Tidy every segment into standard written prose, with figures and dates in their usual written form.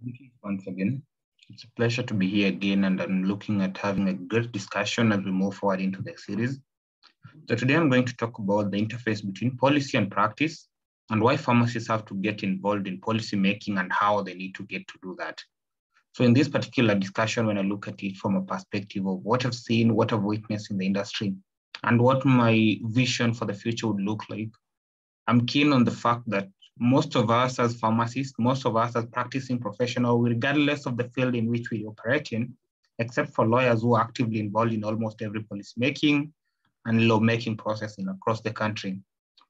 Thank you once again. It's a pleasure to be here again, and I'm looking at having a great discussion as we move forward into the series. So today I'm going to talk about the interface between policy and practice and why pharmacists have to get involved in policy making and how they need to get to do that. So in this particular discussion, when I look at it from a perspective of what I've seen, what I've witnessed in the industry, and what my vision for the future would look like, I'm keen on the fact that most of us as pharmacists, most of us as practicing professionals, regardless of the field in which we operate in, except for lawyers who are actively involved in almost every policy making and lawmaking process across the country,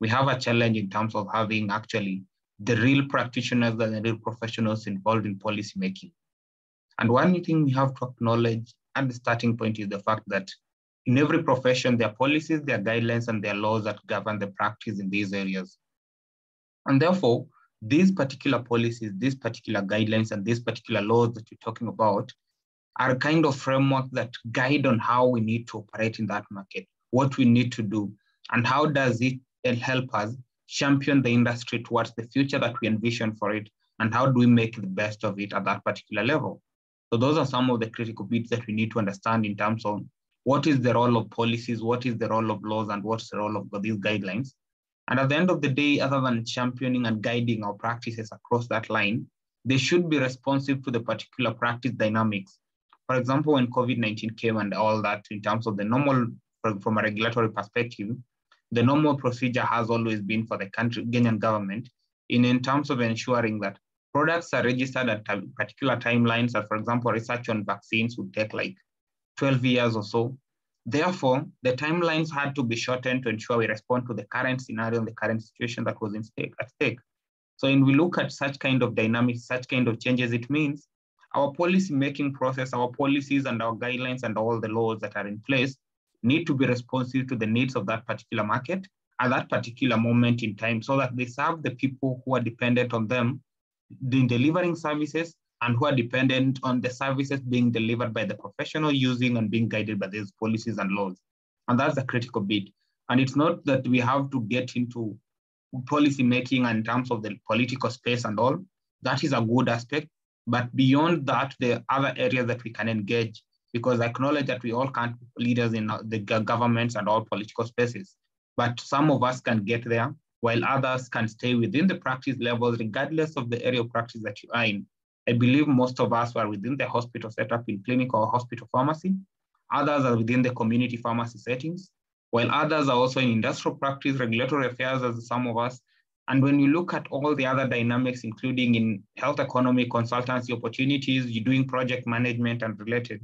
we have a challenge in terms of having actually the real practitioners and the real professionals involved in policy making. And one thing we have to acknowledge at the starting point is the fact that in every profession, there are policies, there are guidelines, and there are laws that govern the practice in these areas. And therefore, these particular policies, these particular guidelines, and these particular laws that you're talking about are a kind of framework that guide on how we need to operate in that market, what we need to do, and how does it help us champion the industry towards the future that we envision for it, and how do we make the best of it at that particular level. So those are some of the critical bits that we need to understand in terms of what is the role of policies, what is the role of laws, and what's the role of these guidelines. And at the end of the day, other than championing and guiding our practices across that line, they should be responsive to the particular practice dynamics. For example, when COVID-19 came and all that, in terms of the normal, from a regulatory perspective, the normal procedure has always been for the country, Kenyan government, in terms of ensuring that products are registered at particular timelines. That, for example, research on vaccines would take like 12 years or so. Therefore, the timelines had to be shortened to ensure we respond to the current scenario and the current situation that was at stake. So when we look at such kind of dynamics, such kind of changes, it means our policy making process, our policies and our guidelines and all the laws that are in place need to be responsive to the needs of that particular market at that particular moment in time so that they serve the people who are dependent on them in delivering services and who are dependent on the services being delivered by the professional using and being guided by these policies and laws. And that's a critical bit. And it's not that we have to get into policy making in terms of the political space and all. That is a good aspect. But beyond that, there are other areas that we can engage because I acknowledge that we all can't be leaders in the governments and all political spaces. But some of us can get there while others can stay within the practice levels, regardless of the area of practice that you are in. I believe most of us are within the hospital setup in clinical or hospital pharmacy. Others are within the community pharmacy settings, while others are also in industrial practice, regulatory affairs, as some of us. And when you look at all the other dynamics, including in health economy, consultancy opportunities, you're doing project management and related,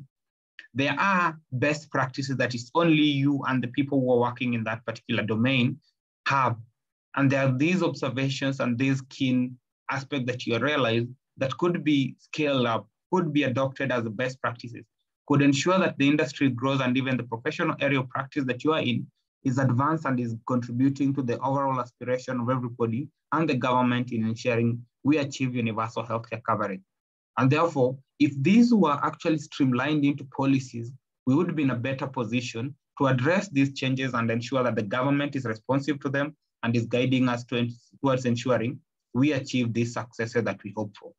there are best practices that is only you and the people who are working in that particular domain have. And there are these observations and these keen aspects that you realize that could be scaled up, could be adopted as the best practices, could ensure that the industry grows and even the professional area of practice that you are in is advanced and is contributing to the overall aspiration of everybody and the government in ensuring we achieve universal healthcare coverage. And therefore, if these were actually streamlined into policies, we would be in a better position to address these changes and ensure that the government is responsive to them and is guiding us towards ensuring we achieve these successes that we hope for.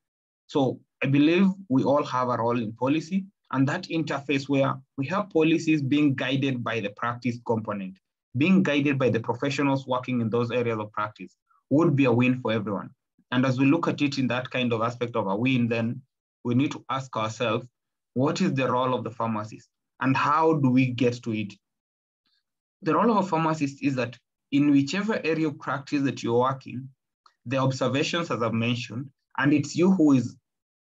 So I believe we all have a role in policy, and that interface where we have policies being guided by the practice component, being guided by the professionals working in those areas of practice would be a win for everyone. And as we look at it in that kind of aspect of a win, then we need to ask ourselves, what is the role of the pharmacist and how do we get to it? The role of a pharmacist is that in whichever area of practice that you're working, the observations, as I've mentioned, and it's you who is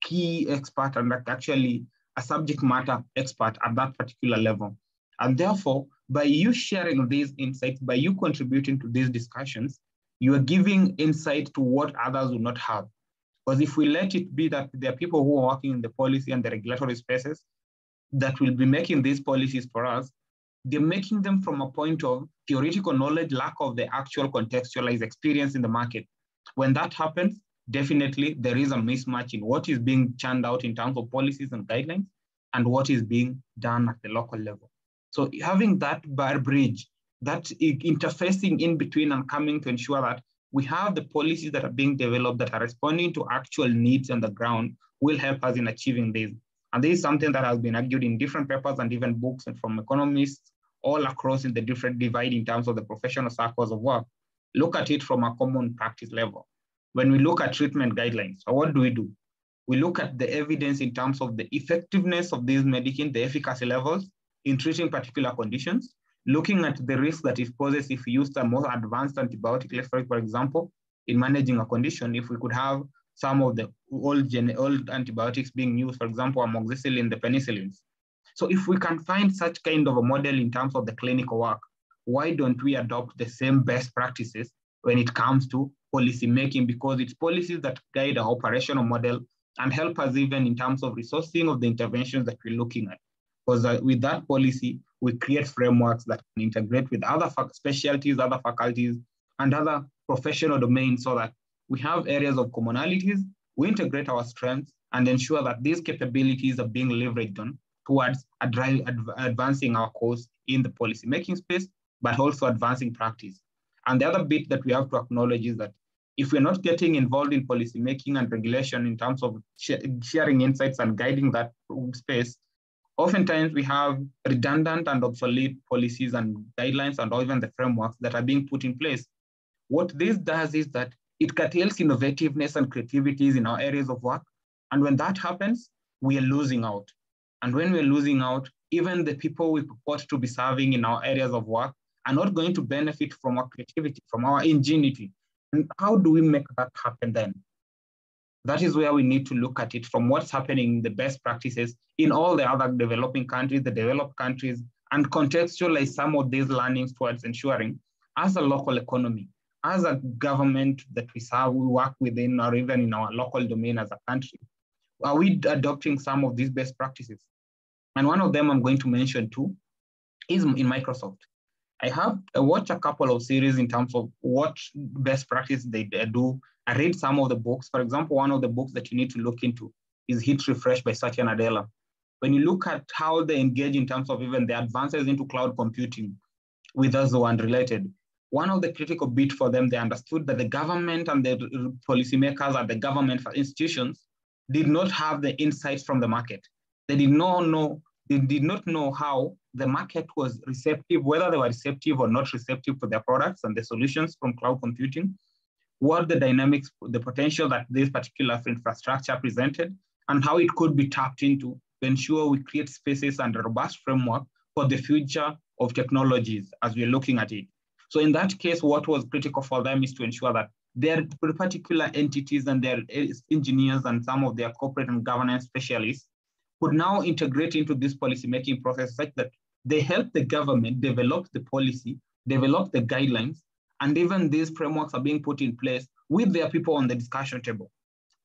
key expert and actually a subject matter expert at that particular level. And therefore, by you sharing these insights, by you contributing to these discussions, you are giving insight to what others will not have. Because if we let it be that there are people who are working in the policy and the regulatory spaces that will be making these policies for us, they're making them from a point of theoretical knowledge, lack of the actual contextualized experience in the market. When that happens, definitely there is a mismatch in what is being churned out in terms of policies and guidelines and what is being done at the local level. So having that bar bridge, that interfacing in between and coming to ensure that we have the policies that are being developed that are responding to actual needs on the ground will help us in achieving this. And this is something that has been argued in different papers and even books and from economists all across in the different divide in terms of the professional circles of work. Look at it from a common practice level. When we look at treatment guidelines, so what do? We look at the evidence in terms of the effectiveness of these medicines, the efficacy levels in treating particular conditions, looking at the risk that it poses if we use a more advanced antibiotic, let's say, for example, in managing a condition, if we could have some of the old antibiotics being used, for example, amoxicillin, the penicillins. So if we can find such kind of a model in terms of the clinical work, why don't we adopt the same best practices when it comes to policy making? Because it's policies that guide our operational model and help us even in terms of resourcing of the interventions that we're looking at. Because with that policy, we create frameworks that can integrate with other specialties, other faculties, and other professional domains so that we have areas of commonalities, we integrate our strengths and ensure that these capabilities are being leveraged on towards advancing our cause in the policy-making space, but also advancing practice. And the other bit that we have to acknowledge is that if we're not getting involved in policy-making and regulation in terms of sharing insights and guiding that space, oftentimes we have redundant and obsolete policies and guidelines and even the frameworks that are being put in place. What this does is that it curtails innovativeness and creativities in our areas of work. And when that happens, we are losing out. And when we're losing out, even the people we purport to be serving in our areas of work are not going to benefit from our creativity, from our ingenuity. And how do we make that happen then? That is where we need to look at it from what's happening in the best practices in all the other developing countries, the developed countries, and contextualize some of these learnings towards ensuring, as a local economy, as a government that we serve, we work within, or even in our local domain as a country, are we adopting some of these best practices? And one of them I'm going to mention too is in Microsoft. I watched a couple of series in terms of what best practice they do. I read some of the books. For example, one of the books that you need to look into is Hit Refresh by Satya Nadella. When you look at how they engage in terms of even the advances into cloud computing with Azure and related, one of the critical bits for them, they understood that the government and the policymakers and the government institutions did not have the insights from the market. They did not know how the market was receptive, whether they were receptive or not receptive to their products and the solutions from cloud computing, what the dynamics, the potential that this particular infrastructure presented, and how it could be tapped into to ensure we create spaces and a robust framework for the future of technologies as we're looking at it. So in that case, what was critical for them is to ensure that their particular entities and their engineers and some of their corporate and governance specialists could now integrate into this policy-making process such that they help the government develop the policy, develop the guidelines, and even these frameworks are being put in place with their people on the discussion table.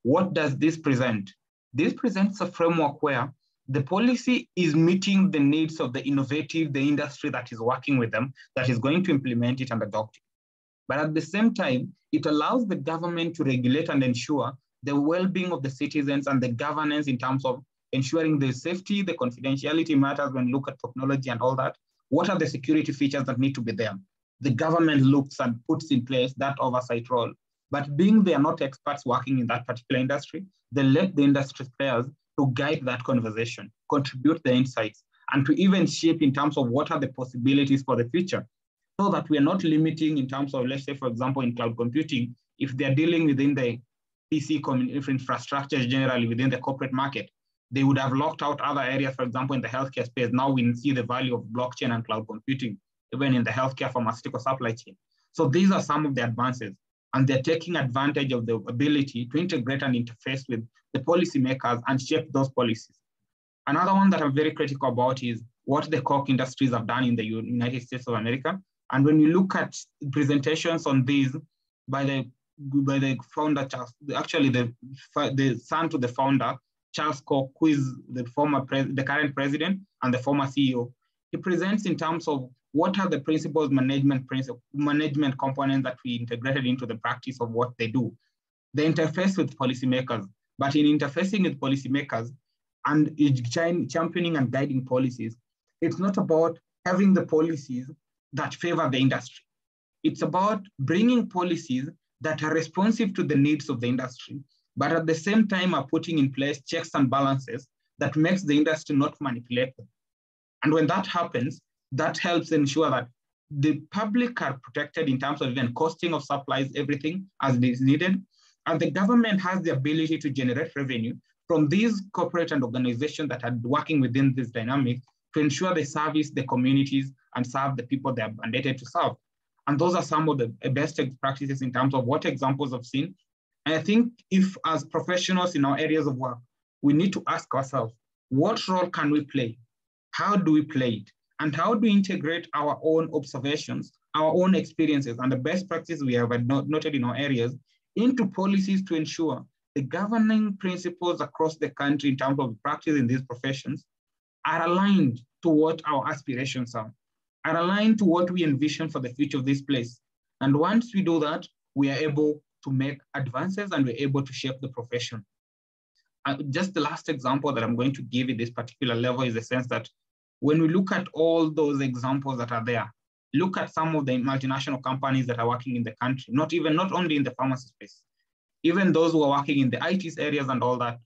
What does this present? This presents a framework where the policy is meeting the needs of the innovative, the industry that is working with them, that is going to implement it and adopt it. But at the same time, it allows the government to regulate and ensure the well-being of the citizens and the governance in terms of ensuring the safety, the confidentiality matters when you look at technology and all that. What are the security features that need to be there? The government looks and puts in place that oversight role. But being they are not experts working in that particular industry, they let the industry players to guide that conversation, contribute the insights, and to even shape in terms of what are the possibilities for the future, so that we are not limiting in terms of, let's say, for example, in cloud computing, if they're dealing within the PC infrastructure generally within the corporate market, they would have locked out other areas, for example, in the healthcare space. Now we see the value of blockchain and cloud computing, even in the healthcare pharmaceutical supply chain. So these are some of the advances, and they're taking advantage of the ability to integrate and interface with the policymakers and shape those policies. Another one that I'm very critical about is what the Koch industries have done in the United States of America. And when you look at presentations on these by the founder, Charles, actually the son to the founder, Charles Koch, who is the current president and the former CEO, he presents in terms of what are the principles, management components that we integrated into the practice of what they do. They interface with policymakers, but in interfacing with policymakers and championing and guiding policies, it's not about having the policies that favor the industry. It's about bringing policies that are responsive to the needs of the industry but at the same time are putting in place checks and balances that makes the industry not manipulate them. And when that happens, that helps ensure that the public are protected in terms of even costing of supplies, everything as it is needed. And the government has the ability to generate revenue from these corporate and organizations that are working within this dynamic to ensure they service the communities and serve the people they are mandated to serve. And those are some of the best practices in terms of what examples I've seen. And I think if as professionals in our areas of work, we need to ask ourselves, what role can we play? How do we play it? And how do we integrate our own observations, our own experiences, and the best practices we have noted in our areas into policies to ensure the governing principles across the country in terms of practice in these professions are aligned to what our aspirations are aligned to what we envision for the future of this place. And once we do that, we are able to make advances and we're able to shape the profession. Just the last example that I'm going to give at this particular level is the sense that when we look at all those examples that are there, look at some of the multinational companies that are working in the country, not only in the pharmacy space, even those who are working in the IT areas and all that,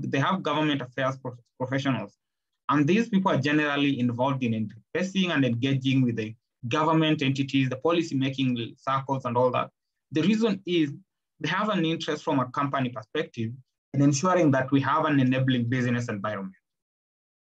they have government affairs professionals. And these people are generally involved in interfacing and engaging with the government entities, the policy-making circles and all that. The reason is they have an interest from a company perspective in ensuring that we have an enabling business environment.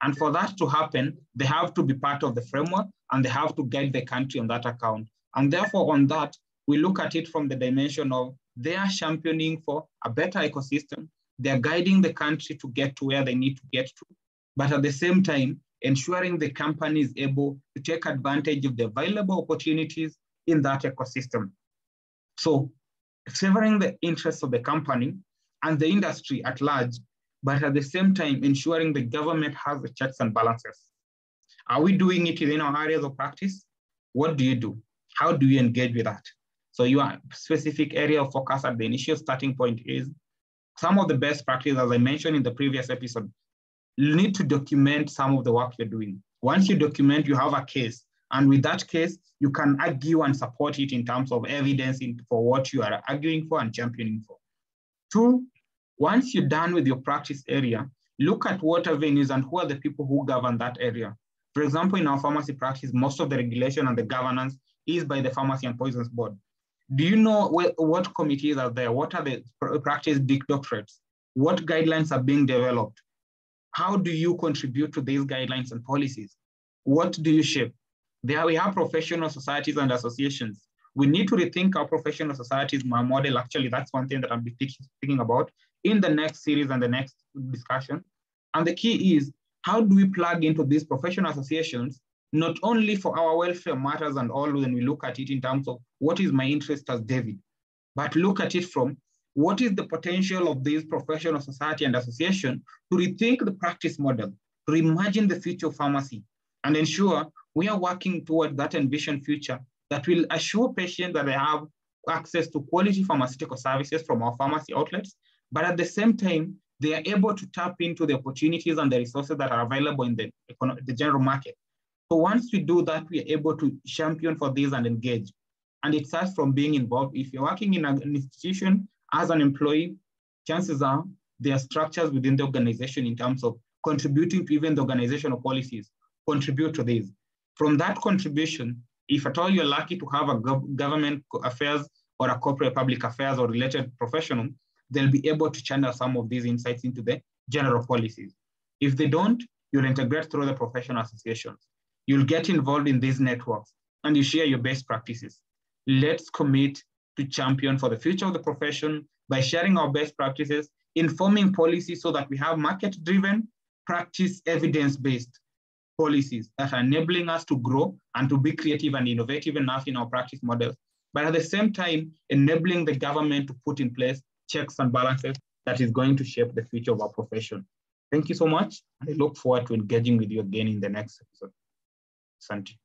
And for that to happen, they have to be part of the framework and they have to guide the country on that account. And therefore on that, we look at it from the dimension of they are championing for a better ecosystem. They're guiding the country to get to where they need to get to. But at the same time, ensuring the company is able to take advantage of the available opportunities in that ecosystem. So favoring the interests of the company and the industry at large, but at the same time, ensuring the government has the checks and balances. Are we doing it within our areas of practice? What do you do? How do you engage with that? So your specific area of focus at the initial starting point is some of the best practices, as I mentioned in the previous episode. You need to document some of the work you're doing. Once you document, you have a case. And with that case, you can argue and support it in terms of evidence for what you are arguing for and championing for. Two, once you're done with your practice area, look at what avenues and who are the people who govern that area. For example, in our pharmacy practice, most of the regulation and the governance is by the Pharmacy and Poisons Board. Do you know what committees are there? What are the practice doctorates? What guidelines are being developed? How do you contribute to these guidelines and policies? What do you shape? There we have professional societies and associations. We need to rethink our professional societies model. Actually, that's one thing that I'll be speaking about in the next series and the next discussion. And the key is, how do we plug into these professional associations, not only for our welfare matters and all when we look at it in terms of what is my interest as David, but look at it from what is the potential of this professional society and association to rethink the practice model, to reimagine the future of pharmacy, and ensure we are working toward that envisioned future that will assure patients that they have access to quality pharmaceutical services from our pharmacy outlets, but at the same time, they are able to tap into the opportunities and the resources that are available in the general market. So once we do that, we are able to champion for this and engage. And it starts from being involved. If you're working in an institution as an employee, chances are there are structures within the organization in terms of contributing to even the organizational policies, contribute to this. From that contribution, if at all you're lucky to have a government affairs or a corporate public affairs or related professional, they'll be able to channel some of these insights into the general policies. If they don't, you'll integrate through the professional associations. You'll get involved in these networks and you share your best practices. Let's commit to champion for the future of the profession by sharing our best practices, informing policies so that we have market-driven, practice evidence-based policies that are enabling us to grow and to be creative and innovative enough in our practice models, but at the same time, enabling the government to put in place checks and balances that is going to shape the future of our profession. Thank you so much. And I look forward to engaging with you again in the next episode. Santi.